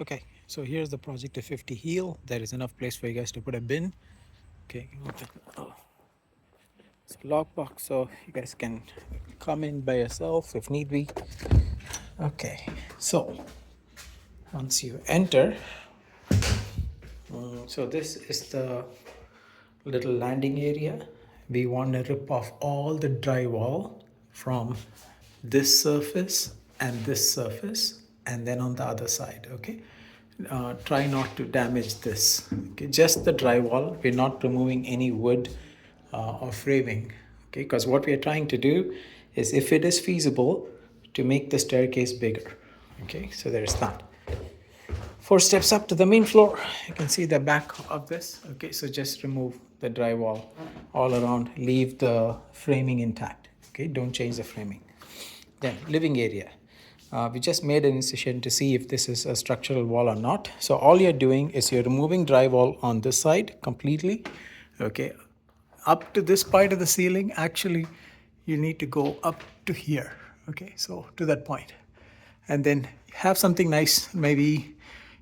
Okay, so here's the project of 50 Heal. There is enough place for you guys to put a bin. Okay, it's a lockbox, so you guys can come in by yourself if need be. Okay, so once you enter, so this is the little landing area. We want to rip off all the drywall from this surface and this surface, and then on the other side. Okay, try not to damage this. Okay, just the drywall. We're not removing any wood or framing. Okay, because what we are trying to do is, if it is feasible, to make the staircase bigger. Okay, so there's that. 4 steps up to the main floor. You can see the back of this. Okay, so just remove the drywall all around. Leave the framing intact. Okay, don't change the framing. Then living area. We just made an incision to see if this is a structural wall or not. So all you're doing is you're removing drywall on this side completely. Okay, up to this part of the ceiling. Actually, you need to go up to here. Okay, so to that point, and then have something nice. Maybe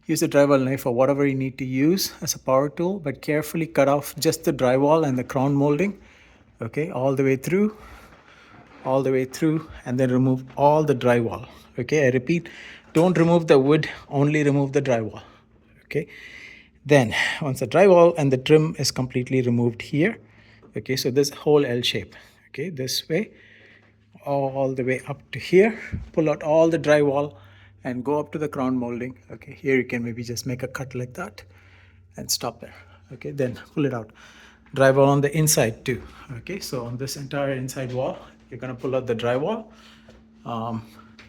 use a drywall knife or whatever you need to use as a power tool, but carefully cut off just the drywall and the crown molding. Okay, all the way through, and then remove all the drywall. Okay, I repeat, don't remove the wood, only remove the drywall. Okay, then once the drywall and the trim is completely removed here, okay, so this whole L shape, okay, this way all the way up to here, pull out all the drywall and go up to the crown molding. Okay, here you can maybe just make a cut like that and stop there. Okay, then pull it out. Drywall on the inside too. Okay, so on this entire inside wall, you're gonna pull out the drywall.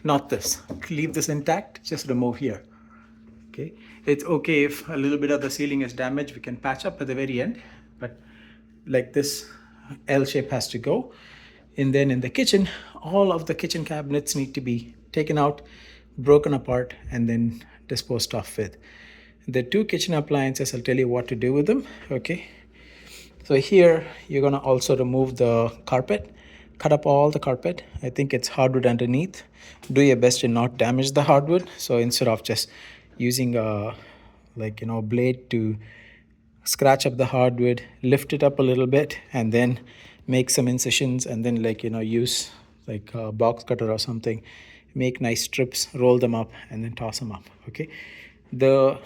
Not this, leave this intact, just remove here. Okay, it's okay if a little bit of the ceiling is damaged, we can patch up at the very end, but like this L shape has to go. And then in the kitchen, all of the kitchen cabinets need to be taken out, broken apart, and then disposed of with. The two kitchen appliances, I'll tell you what to do with them. Okay, so here you're gonna also remove the carpet, cut up all the carpet. I think it's hardwood underneath. Do your best to not damage the hardwood. So instead of just using a blade to scratch up the hardwood, lift it up a little bit, and then make some incisions, and then use like a box cutter or something, make nice strips, roll them up, and then toss them up. Okay, the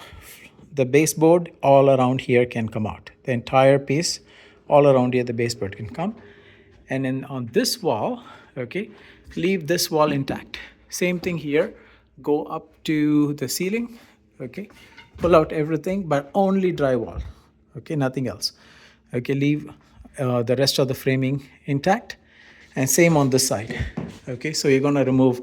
baseboard all around here can come out. The entire piece all around here, the baseboard can come. And then on this wall, okay, leave this wall intact. Same thing here, go up to the ceiling. Okay, pull out everything, but only drywall. Okay, nothing else. Okay, leave the rest of the framing intact, and same on this side. Okay, so you're going to remove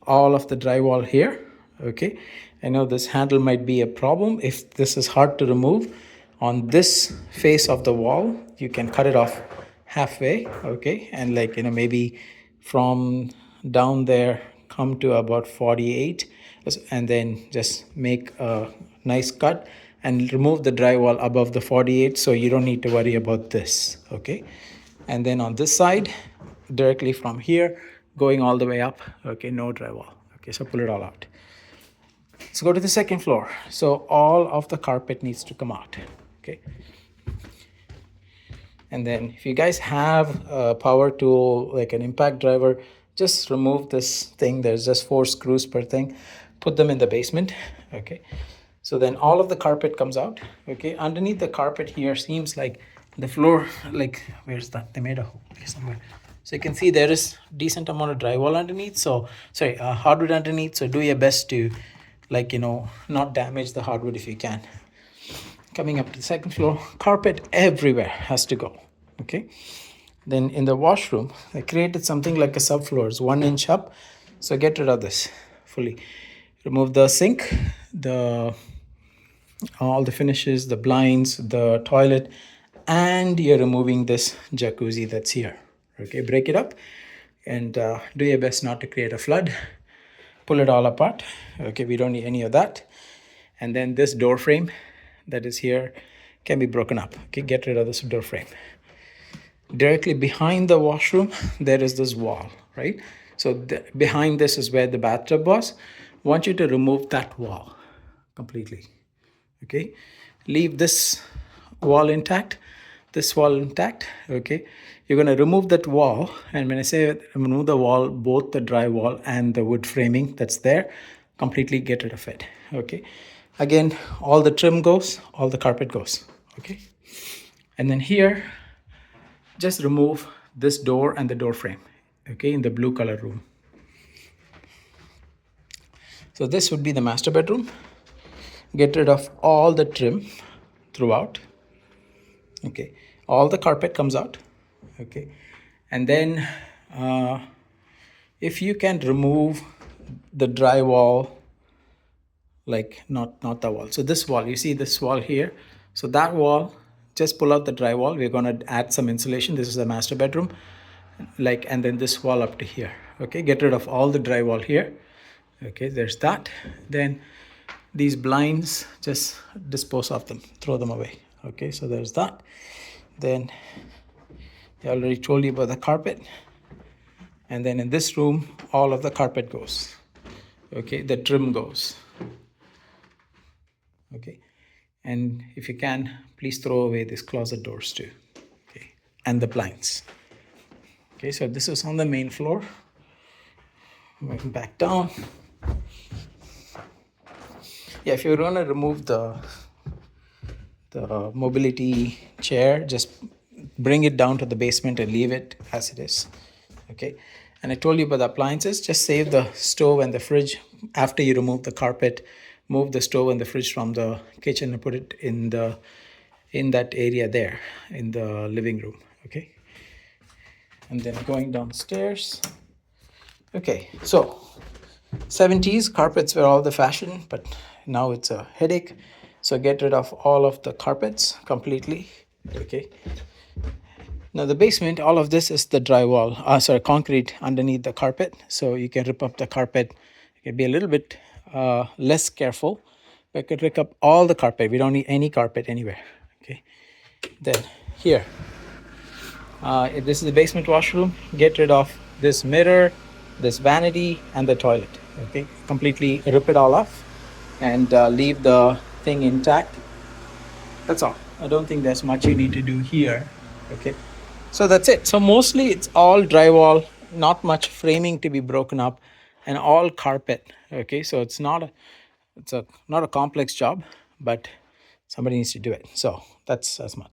all of the drywall here. Okay, I know this handle might be a problem. If this is hard to remove, on this face of the wall, you can cut it off halfway. Okay, and maybe from down there come to about 48, and then just make a nice cut and remove the drywall above the 48, so you don't need to worry about this. Okay, and then on this side, directly from here going all the way up, okay, no drywall. Okay, so pull it all out. Let's go to the second floor. So all of the carpet needs to come out. Okay, and then if you guys have a power tool like an impact driver, just remove this thing. There's just 4 screws per thing. Put them in the basement. Okay, so then all of the carpet comes out. Okay, underneath the carpet here seems like the floor, like, where's that? They made a hole somewhere. So you can see there is decent amount of drywall underneath. So sorry, hardwood underneath. So do your best to not damage the hardwood if you can. Coming up to the second floor, carpet everywhere has to go. Okay, then in the washroom, I created something like a subfloor. It's 1 inch up. So get rid of this fully. Remove the sink, all the finishes, the blinds, the toilet, and you're removing this jacuzzi that's here. Okay, break it up and do your best not to create a flood. Pull it all apart. Okay, we don't need any of that. And then this door frame that is here can be broken up. Okay, get rid of this door frame. Directly behind the washroom, there is this wall, right? So behind this is where the bathtub was. I want you to remove that wall completely. Okay, leave this wall intact, this wall intact. Okay, you're going to remove that wall, and when I say remove the wall, both the drywall and the wood framing that's there, completely get rid of it. Okay, again, all the trim goes, all the carpet goes. Okay, and then here, just remove this door and the door frame. Okay, in the blue color room. So this would be the master bedroom. Get rid of all the trim throughout. Okay, all the carpet comes out. Okay, and then if you can remove the drywall, like not the wall, so this wall, you see this wall here, so that wall, just pull out the drywall. We're going to add some insulation. This is the master bedroom, like, and then this wall up to here. Okay, get rid of all the drywall here. Okay, there's that. Then these blinds, just dispose of them, throw them away. Okay, so there's that. Then I already told you about the carpet. And then in this room, all of the carpet goes. Okay, the trim goes. Okay, and if you can, please throw away these closet doors too. Okay, and the blinds. Okay, so this is on the main floor. Moving back down. Yeah, if you're gonna remove the mobility chair, just bring it down to the basement and leave it as it is. Okay, and I told you about the appliances. Just save the stove and the fridge. After you remove the carpet, move the stove and the fridge from the kitchen and put it in that area there in the living room. Okay, and then going downstairs. Okay, so 70s carpets were all the fashion, but now it's a headache. So get rid of all of the carpets completely. Okay, now the basement, all of this is the drywall, concrete underneath the carpet. So you can rip up the carpet. You can be a little bit less careful, but you can rip up all the carpet. We don't need any carpet anywhere. Okay, then here, this is the basement washroom. Get rid of this mirror, this vanity, and the toilet. Okay, completely rip it all off and leave the thing intact. That's all. I don't think there's much you need to do here. Okay, so that's it. So mostly it's all drywall, not much framing to be broken up, and all carpet. Okay, so it's not a complex job, but somebody needs to do it. So that's as much.